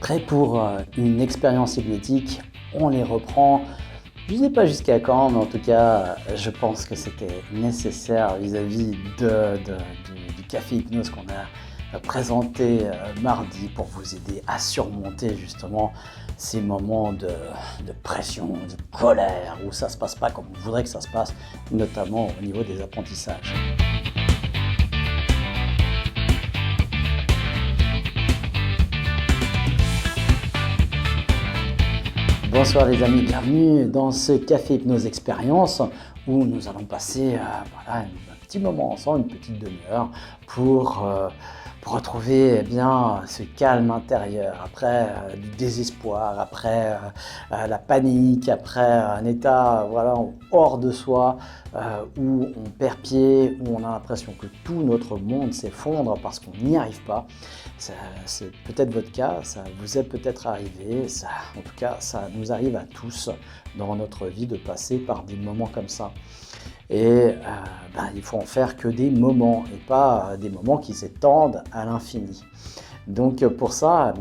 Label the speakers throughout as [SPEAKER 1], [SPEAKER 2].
[SPEAKER 1] Prêt pour une expérience hypnotique, on les reprend. Je ne sais pas jusqu'à quand, mais en tout cas, je pense que c'était nécessaire vis-à-vis du café hypnose qu'on a présenté mardi pour vous aider à surmonter justement ces moments de pression, de colère, où ça ne se passe pas comme on voudrait que ça se passe, notamment au niveau des apprentissages. Bonsoir les amis, bienvenue dans ce Café Hypnose Expérience où nous allons passer un petit moment ensemble, une petite demi-heure pour retrouver bien ce calme intérieur après du désespoir, après la panique, après un état hors de soi où on perd pied, où on a l'impression que tout notre monde s'effondre parce qu'on n'y arrive pas. C'est peut-être votre cas, ça vous est peut-être arrivé, en tout cas ça nous arrive à tous dans notre vie de passer par des moments comme ça. Et il faut en faire que des moments et pas des moments qui s'étendent à l'infini. Donc pour ça,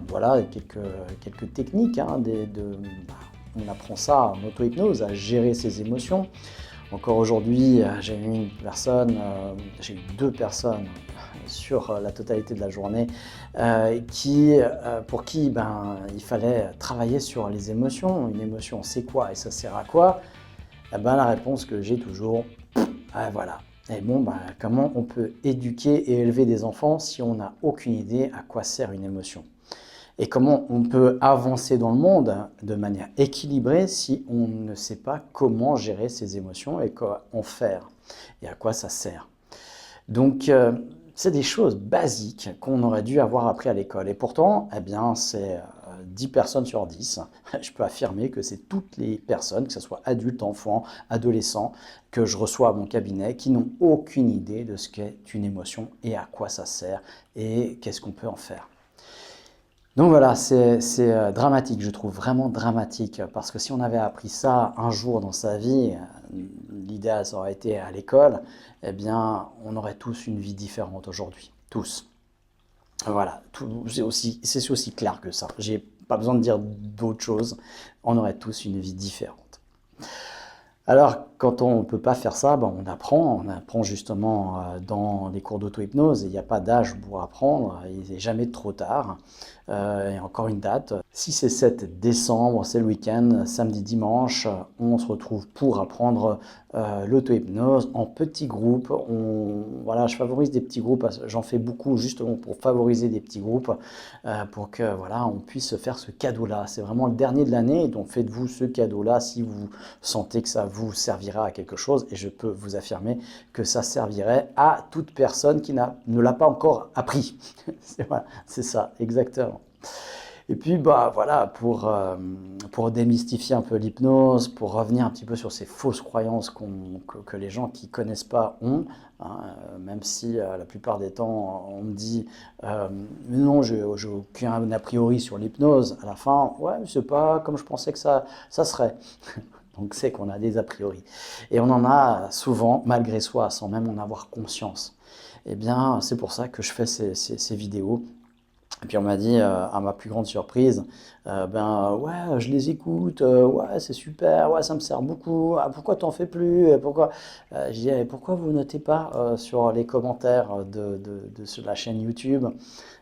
[SPEAKER 1] voilà quelques techniques. On apprend ça en auto-hypnose, à gérer ses émotions. Encore aujourd'hui, j'ai eu deux personnes sur la totalité de la journée pour qui il fallait travailler sur les émotions. Une émotion, c'est quoi et ça sert à quoi? La réponse que j'ai toujours, voilà. Et comment on peut éduquer et élever des enfants si on n'a aucune idée à quoi sert une émotion? Et comment on peut avancer dans le monde de manière équilibrée si on ne sait pas comment gérer ses émotions et quoi en faire et à quoi ça sert? Donc, c'est des choses basiques qu'on aurait dû avoir appris à l'école. Et pourtant, c'est 10 personnes sur 10. Je peux affirmer que c'est toutes les personnes, que ce soit adultes, enfants, adolescents, que je reçois à mon cabinet, qui n'ont aucune idée de ce qu'est une émotion et à quoi ça sert et qu'est-ce qu'on peut en faire. Donc voilà, c'est dramatique, je trouve vraiment dramatique, parce que si on avait appris ça un jour dans sa vie, l'idéal ça aurait été à l'école, on aurait tous une vie différente aujourd'hui, tous. Voilà, c'est aussi clair que ça, j'ai pas besoin de dire d'autre chose, on aurait tous une vie différente. Alors, quand on ne peut pas faire ça, on apprend justement dans les cours d'auto-hypnose, il n'y a pas d'âge pour apprendre, il n'est jamais trop tard. Et encore une date, si c'est 7 décembre, c'est le week-end, samedi, dimanche, on se retrouve pour apprendre l'auto-hypnose en petits groupes. Je favorise des petits groupes, j'en fais beaucoup justement pour favoriser des petits groupes, pour que on puisse faire ce cadeau-là. C'est vraiment le dernier de l'année, donc faites-vous ce cadeau-là si vous sentez que ça vous servira à quelque chose, et je peux vous affirmer que ça servirait à toute personne qui ne l'a pas encore appris. C'est ça, exactement. Et puis pour démystifier un peu l'hypnose, pour revenir un petit peu sur ces fausses croyances que les gens qui ne connaissent pas ont, même si la plupart des temps on me dit mais non, j'ai aucun a priori sur l'hypnose, à la fin, ouais, c'est pas comme je pensais que ça serait. Donc c'est qu'on a des a priori. Et on en a souvent malgré soi, sans même en avoir conscience. C'est pour ça que je fais ces vidéos. Et puis on m'a dit, à ma plus grande surprise, ouais, je les écoute, ouais, c'est super, ouais, ça me sert beaucoup, ah, pourquoi t'en fais plus, pourquoi je dis, pourquoi vous notez pas sur les commentaires de la chaîne YouTube?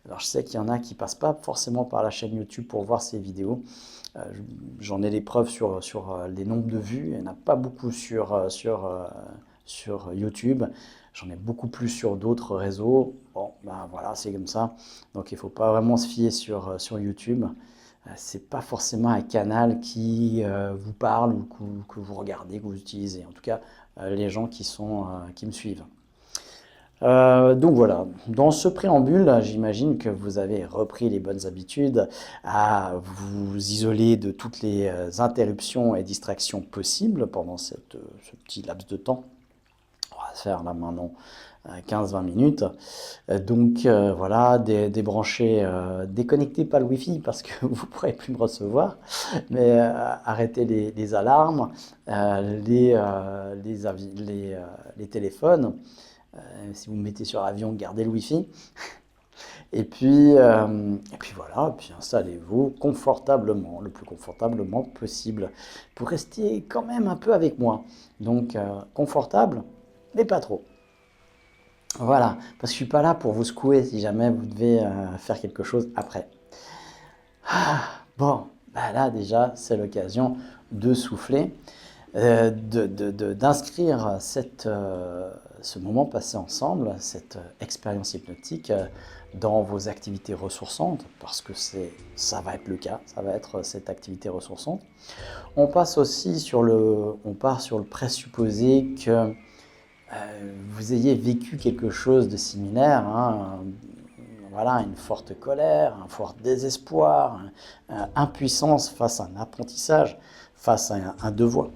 [SPEAKER 1] Alors je sais qu'il y en a qui passent pas forcément par la chaîne YouTube pour voir ces vidéos. J'en ai les preuves sur les nombres de vues, il n'y en a pas beaucoup sur YouTube. J'en ai beaucoup plus sur d'autres réseaux. Bon, voilà, c'est comme ça. Donc il ne faut pas vraiment se fier sur YouTube. C'est pas forcément un canal qui vous parle ou que vous regardez, que vous utilisez. En tout cas, les gens qui me suivent. Donc voilà, dans ce préambule, j'imagine que vous avez repris les bonnes habitudes à vous isoler de toutes les interruptions et distractions possibles pendant ce petit laps de temps. On va se faire là maintenant 15-20 minutes. Débrancher, déconnectez pas le Wi-Fi parce que vous ne pourrez plus me recevoir, mais arrêtez les alarmes, les téléphones. Si vous me mettez sur avion, gardez le Wi-Fi. Et puis voilà, puis installez-vous confortablement, le plus confortablement possible, pour rester quand même un peu avec moi. Donc confortable, mais pas trop. Voilà, parce que je suis pas là pour vous secouer si jamais vous devez faire quelque chose après. Bon, bah là déjà, c'est l'occasion de souffler, d'inscrire ce moment passé ensemble, cette expérience hypnotique dans vos activités ressourçantes, parce que ça va être le cas, ça va être cette activité ressourçante. On part sur le présupposé que vous ayez vécu quelque chose de similaire, hein, voilà, une forte colère, un fort désespoir, impuissance face à un apprentissage, face à un devoir,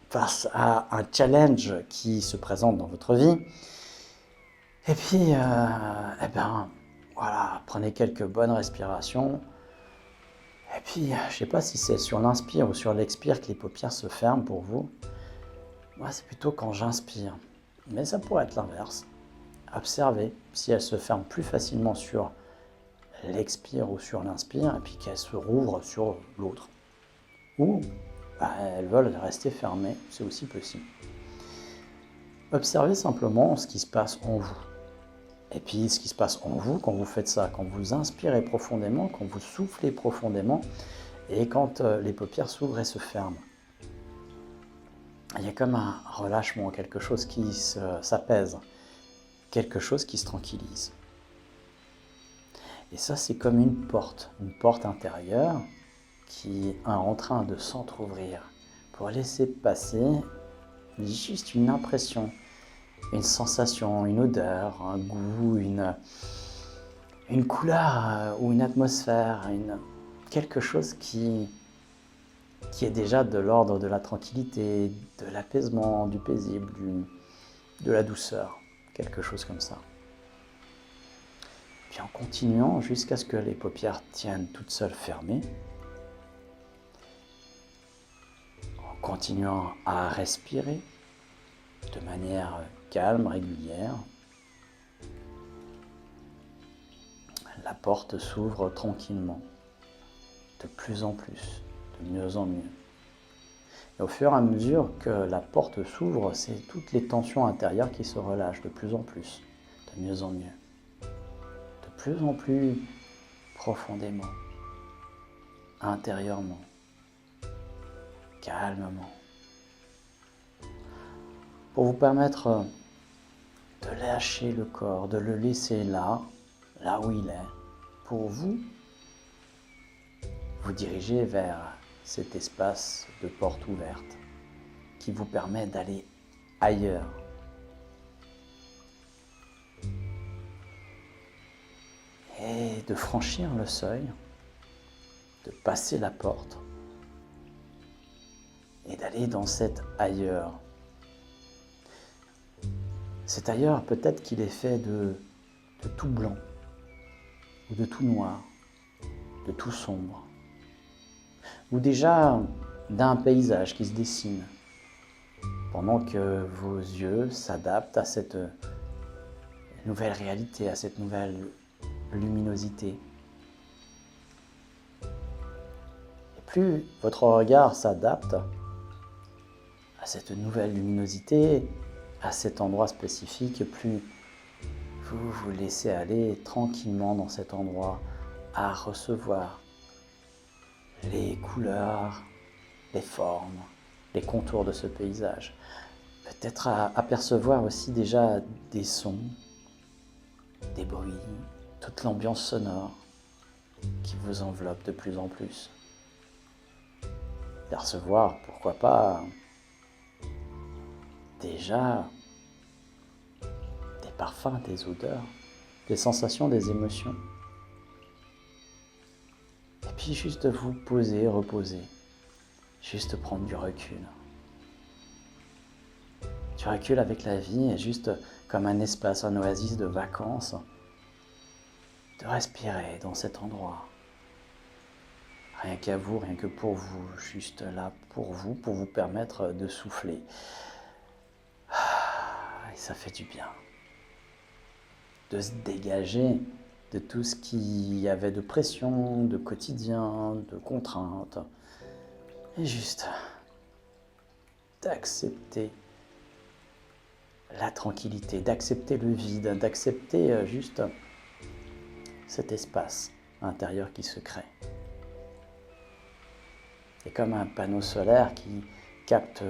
[SPEAKER 1] face à un challenge qui se présente dans votre vie. Et puis, eh ben, voilà, prenez quelques bonnes respirations. Et puis, je ne sais pas si c'est sur l'inspire ou sur l'expire que les paupières se ferment pour vous. Moi, c'est plutôt quand j'inspire. Mais ça pourrait être l'inverse. Observez si elles se ferment plus facilement sur l'expire ou sur l'inspire, et puis qu'elles se rouvrent sur l'autre. Ou elles veulent rester fermées, c'est aussi possible. Observez simplement ce qui se passe en vous. Et puis ce qui se passe en vous quand vous faites ça, quand vous inspirez profondément, quand vous soufflez profondément, et quand les paupières s'ouvrent et se ferment. Il y a comme un relâchement, quelque chose qui s'apaise, quelque chose qui se tranquillise. Et ça, c'est comme une porte intérieure qui est en train de s'entrouvrir pour laisser passer juste une impression, une sensation, une odeur, un goût, une couleur ou une atmosphère, quelque chose qui est déjà de l'ordre de la tranquillité, de l'apaisement, du paisible, de la douceur, quelque chose comme ça. Puis en continuant jusqu'à ce que les paupières tiennent toutes seules fermées, en continuant à respirer de manière calme, régulière, la porte s'ouvre tranquillement, de plus en plus, de mieux en mieux. Et au fur et à mesure que la porte s'ouvre, c'est toutes les tensions intérieures qui se relâchent de plus en plus, de mieux en mieux, de plus en plus profondément, intérieurement, calmement, pour vous permettre de lâcher le corps, de le laisser là où il est, pour vous diriger vers cet espace de porte ouverte qui vous permet d'aller ailleurs. Et de franchir le seuil, de passer la porte et d'aller dans cet ailleurs. Cet ailleurs, peut-être qu'il est fait de tout blanc ou de tout noir, de tout sombre, ou déjà d'un paysage qui se dessine, pendant que vos yeux s'adaptent à cette nouvelle réalité, à cette nouvelle luminosité. Et plus votre regard s'adapte à cette nouvelle luminosité, à cet endroit spécifique, plus vous vous laissez aller tranquillement dans cet endroit à recevoir les couleurs, les formes, les contours de ce paysage. Peut-être à apercevoir aussi déjà des sons, des bruits, toute l'ambiance sonore qui vous enveloppe de plus en plus. Percevoir, pourquoi pas, déjà des parfums, des odeurs, des sensations, des émotions. Et puis juste vous poser, reposer, juste prendre du recul. Du recul avec la vie est juste comme un espace, un oasis de vacances, de respirer dans cet endroit. Rien qu'à vous, rien que pour vous, juste là pour vous permettre de souffler. Et ça fait du bien. De se dégager de tout ce qu'il y avait de pression, de quotidien, de contraintes. Et juste d'accepter la tranquillité, d'accepter le vide, d'accepter juste cet espace intérieur qui se crée. Et comme un panneau solaire qui capte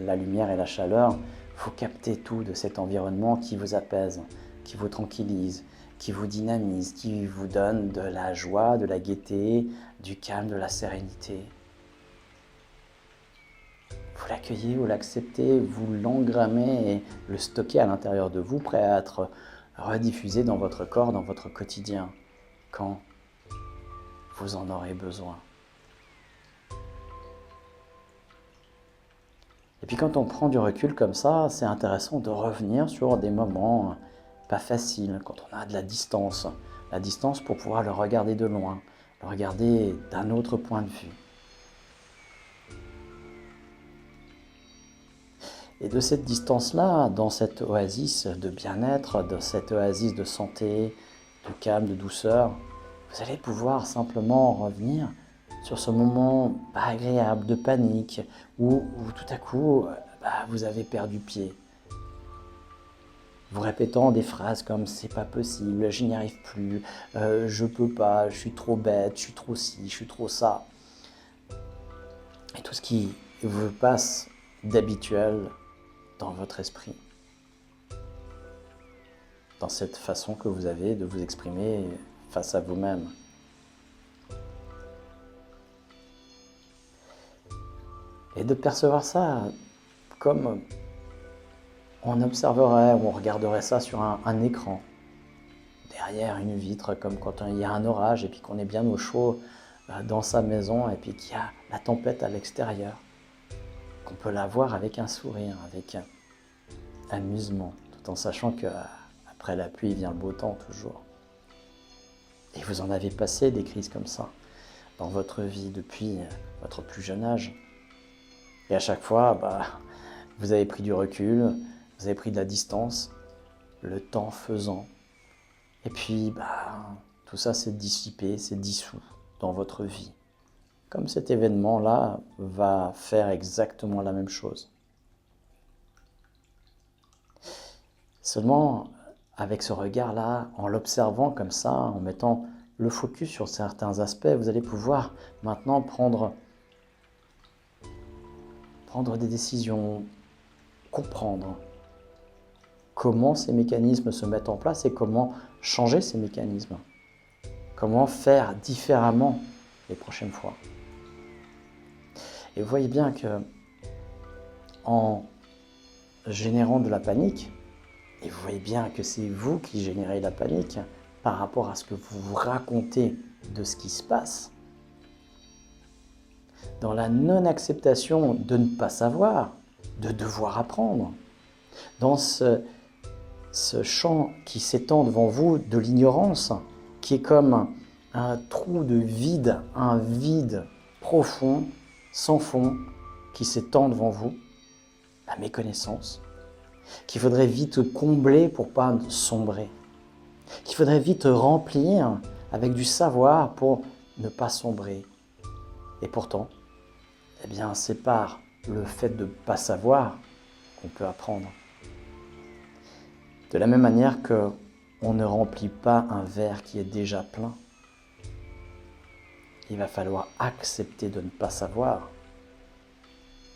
[SPEAKER 1] la lumière et la chaleur, il faut capter tout de cet environnement qui vous apaise, qui vous tranquillise, qui vous dynamise, qui vous donne de la joie, de la gaieté, du calme, de la sérénité. Vous l'accueillez, vous l'acceptez, vous l'engrammez et le stockez à l'intérieur de vous, prêt à être rediffusé dans votre corps, dans votre quotidien, quand vous en aurez besoin. Et puis quand on prend du recul comme ça, c'est intéressant de revenir sur des moments pas faciles, quand on a de la distance pour pouvoir le regarder de loin, le regarder d'un autre point de vue. Et de cette distance-là, dans cette oasis de bien-être, dans cette oasis de santé, de calme, de douceur, vous allez pouvoir simplement revenir sur ce moment pas agréable de panique où tout à coup vous avez perdu pied. Vous répétant des phrases comme c'est pas possible, je n'y arrive plus, je peux pas, je suis trop bête, je suis trop ci, je suis trop ça. Et tout ce qui vous passe d'habituel dans votre esprit, dans cette façon que vous avez de vous exprimer face à vous-même. Et de percevoir ça comme on observerait ou on regarderait ça sur un écran, derrière une vitre, comme quand il y a un orage et puis qu'on est bien au chaud dans sa maison et puis qu'il y a la tempête à l'extérieur, qu'on peut la voir avec un sourire, avec amusement, tout en sachant qu'après la pluie vient le beau temps toujours. Et vous en avez passé des crises comme ça dans votre vie depuis votre plus jeune âge. Et à chaque fois, vous avez pris du recul, vous avez pris de la distance, le temps faisant. Et puis, tout ça s'est dissipé, s'est dissous dans votre vie. Comme cet événement-là va faire exactement la même chose. Seulement, avec ce regard-là, en l'observant comme ça, en mettant le focus sur certains aspects, vous allez pouvoir maintenant prendre des décisions, comprendre comment ces mécanismes se mettent en place et comment changer ces mécanismes. Comment faire différemment les prochaines fois. Et vous voyez bien que en générant de la panique, et vous voyez bien que c'est vous qui générez la panique par rapport à ce que vous vous racontez de ce qui se passe, dans la non-acceptation de ne pas savoir, de devoir apprendre, dans ce champ qui s'étend devant vous de l'ignorance, qui est comme un trou de vide, un vide profond, sans fond, qui s'étend devant vous, la méconnaissance, qu'il faudrait vite combler pour ne pas sombrer, qu'il faudrait vite remplir avec du savoir pour ne pas sombrer. Et pourtant, c'est par le fait de ne pas savoir qu'on peut apprendre. De la même manière qu'on ne remplit pas un verre qui est déjà plein, il va falloir accepter de ne pas savoir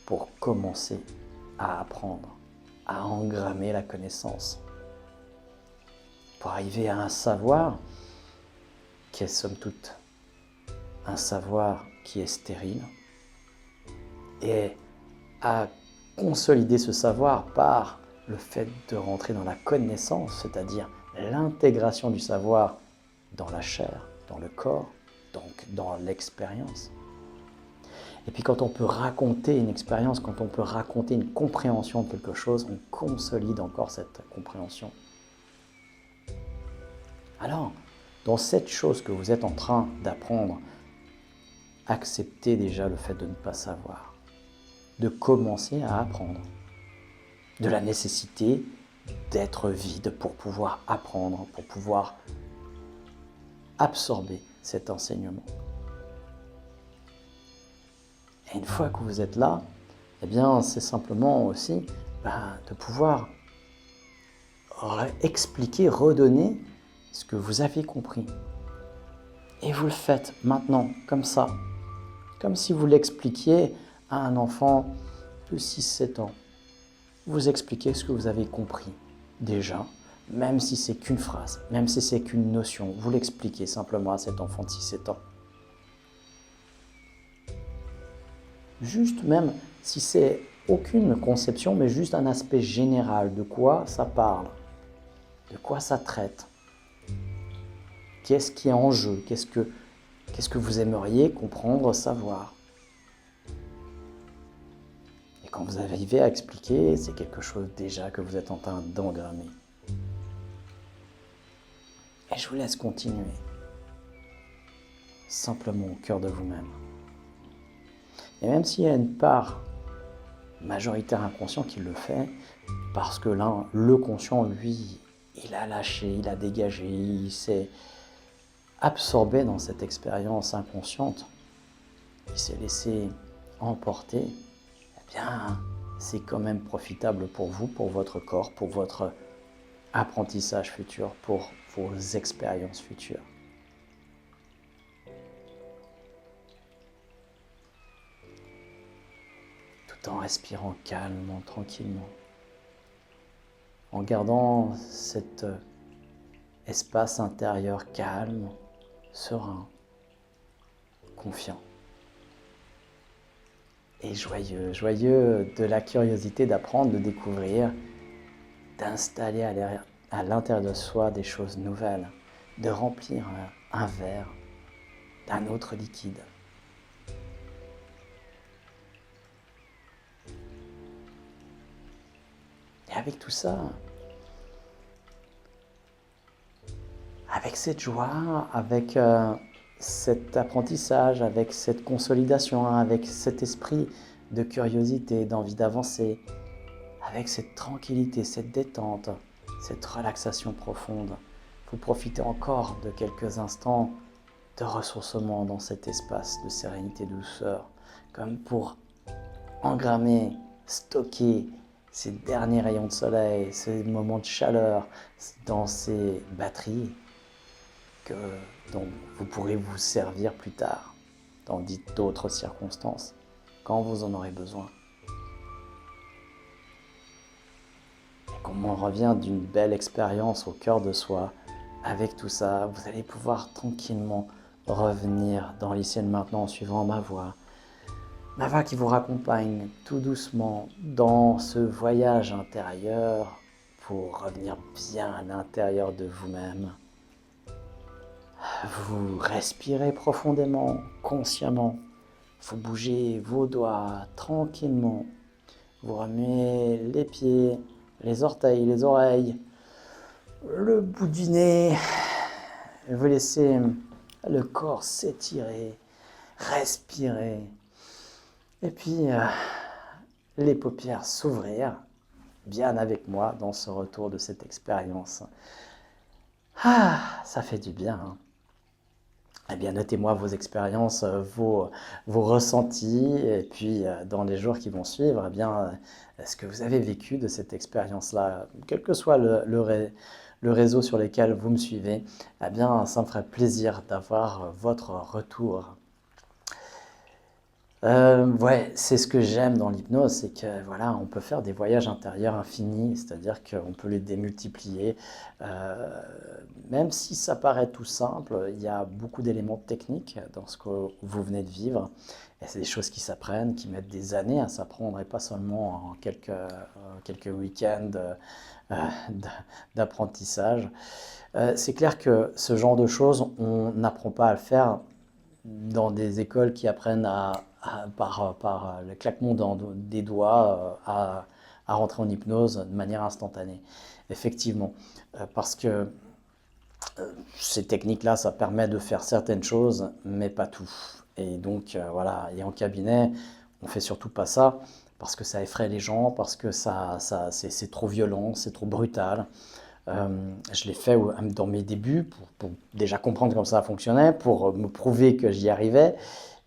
[SPEAKER 1] pour commencer à apprendre, à engrammer la connaissance, pour arriver à un savoir qui est somme toute un savoir qui est stérile, et à consolider ce savoir par le fait de rentrer dans la connaissance, c'est-à-dire l'intégration du savoir dans la chair, dans le corps, donc dans l'expérience. Et puis quand on peut raconter une expérience, quand on peut raconter une compréhension de quelque chose, on consolide encore cette compréhension. Alors, dans cette chose que vous êtes en train d'apprendre, acceptez déjà le fait de ne pas savoir, de commencer à apprendre, de la nécessité d'être vide pour pouvoir apprendre, pour pouvoir absorber cet enseignement. Et une fois que vous êtes là, eh bien, c'est simplement aussi de pouvoir expliquer, redonner ce que vous avez compris. Et vous le faites maintenant, comme ça, comme si vous l'expliquiez à un enfant de 6-7 ans. Vous expliquez ce que vous avez compris déjà, même si c'est qu'une phrase, même si c'est qu'une notion, vous l'expliquez simplement à cet enfant de 6-7 ans. Juste même si c'est aucune conception, mais juste un aspect général de quoi ça parle, de quoi ça traite, qu'est-ce qui est en jeu, qu'est-ce que vous aimeriez comprendre, savoir. Et quand vous arrivez à expliquer, c'est quelque chose déjà que vous êtes en train d'engrammer. Et je vous laisse continuer, simplement au cœur de vous-même. Et même s'il y a une part majoritaire inconscient qui le fait, parce que là, le conscient, lui, il a lâché, il a dégagé, il s'est absorbé dans cette expérience inconsciente, il s'est laissé emporter, eh bien, c'est quand même profitable pour vous, pour votre corps, pour votre apprentissage futur, pour vos expériences futures. Tout en respirant calmement, tranquillement, en gardant cet espace intérieur calme, serein, confiant et joyeux, joyeux de la curiosité d'apprendre, de découvrir, d'installer à l'intérieur de soi des choses nouvelles, de remplir un verre d'un autre liquide. Et avec tout ça, avec cette joie, avec cet apprentissage, avec cette consolidation, avec cet esprit de curiosité, d'envie d'avancer, avec cette tranquillité, cette détente, cette relaxation profonde, vous profitez encore de quelques instants de ressourcement dans cet espace de sérénité, de douceur, comme pour engrammer, stocker ces derniers rayons de soleil, ces moments de chaleur dans ces batteries dont vous pourrez vous servir plus tard, dans d'autres circonstances, quand vous en aurez besoin. Et comme on revient d'une belle expérience au cœur de soi, avec tout ça, vous allez pouvoir tranquillement revenir dans l'ici et le maintenant en suivant ma voix qui vous raccompagne tout doucement dans ce voyage intérieur pour revenir bien à l'intérieur de vous-même. Vous respirez profondément, consciemment. Vous bougez vos doigts tranquillement. Vous remuez les pieds, les orteils, les oreilles, le bout du nez. Vous laissez le corps s'étirer, respirer. Et puis, les paupières s'ouvrir, bien avec moi dans ce retour de cette expérience. Ça fait du bien, hein. Eh bien, notez-moi vos expériences, vos ressentis, et puis dans les jours qui vont suivre, eh bien, ce que vous avez vécu de cette expérience-là, quel que soit le réseau sur lequel vous me suivez, eh bien, ça me ferait plaisir d'avoir votre retour. Ouais, c'est ce que j'aime dans l'hypnose, c'est que voilà, on peut faire des voyages intérieurs infinis, c'est-à-dire qu'on peut les démultiplier. Même si ça paraît tout simple, il y a beaucoup d'éléments techniques dans ce que vous venez de vivre. Et c'est des choses qui s'apprennent, qui mettent des années à s'apprendre et pas seulement en quelques week-ends d'apprentissage. C'est clair que ce genre de choses, on n'apprend pas à le faire dans des écoles qui apprennent par le claquement des doigts à rentrer en hypnose de manière instantanée. Effectivement, parce que ces techniques-là, ça permet de faire certaines choses, mais pas tout. Et donc, voilà, et en cabinet, on fait surtout pas ça, parce que ça effraie les gens, parce que c'est trop violent, c'est trop brutal. Je l'ai fait dans mes débuts pour déjà comprendre comment ça fonctionnait, pour me prouver que j'y arrivais.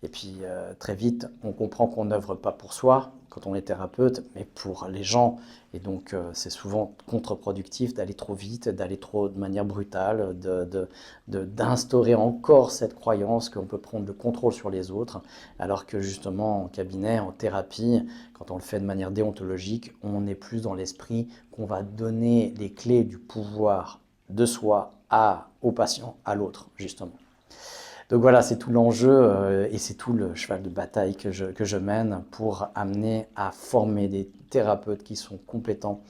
[SPEAKER 1] Et puis très vite, on comprend qu'on n'œuvre pas pour soi quand on est thérapeute, mais pour les gens. Et donc c'est souvent contre-productif d'aller trop vite, d'aller trop de manière brutale, d'instaurer encore cette croyance qu'on peut prendre le contrôle sur les autres, alors que justement en cabinet, en thérapie, quand on le fait de manière déontologique, on est plus dans l'esprit qu'on va donner les clés du pouvoir de soi au patient, à l'autre, justement. Donc voilà, c'est tout l'enjeu et c'est tout le cheval de bataille que je mène pour amener à former des thérapeutes qui sont compétents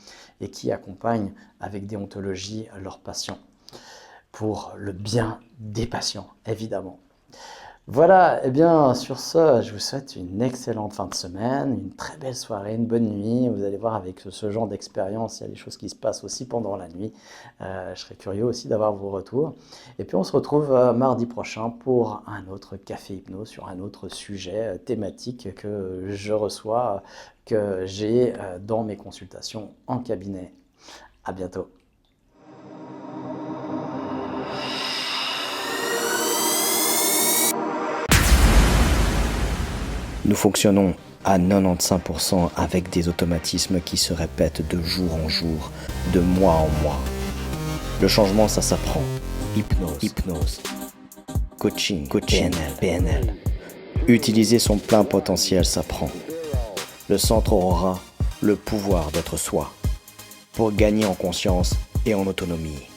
[SPEAKER 1] et qui accompagnent avec déontologie leurs patients pour le bien des patients, évidemment. Voilà, et bien sur ce, je vous souhaite une excellente fin de semaine, une très belle soirée, une bonne nuit. Vous allez voir avec ce genre d'expérience, il y a des choses qui se passent aussi pendant la nuit. Je serais curieux aussi d'avoir vos retours. Et puis on se retrouve mardi prochain pour un autre Café Hypno sur un autre sujet thématique que je reçois, que j'ai dans mes consultations en cabinet. À bientôt.
[SPEAKER 2] Nous fonctionnons à 95% avec des automatismes qui se répètent de jour en jour, de mois en mois. Le changement, ça s'apprend. Hypnose. Coaching, PNL. Utiliser son plein potentiel s'apprend. Le centre aura le pouvoir d'être soi, pour gagner en conscience et en autonomie.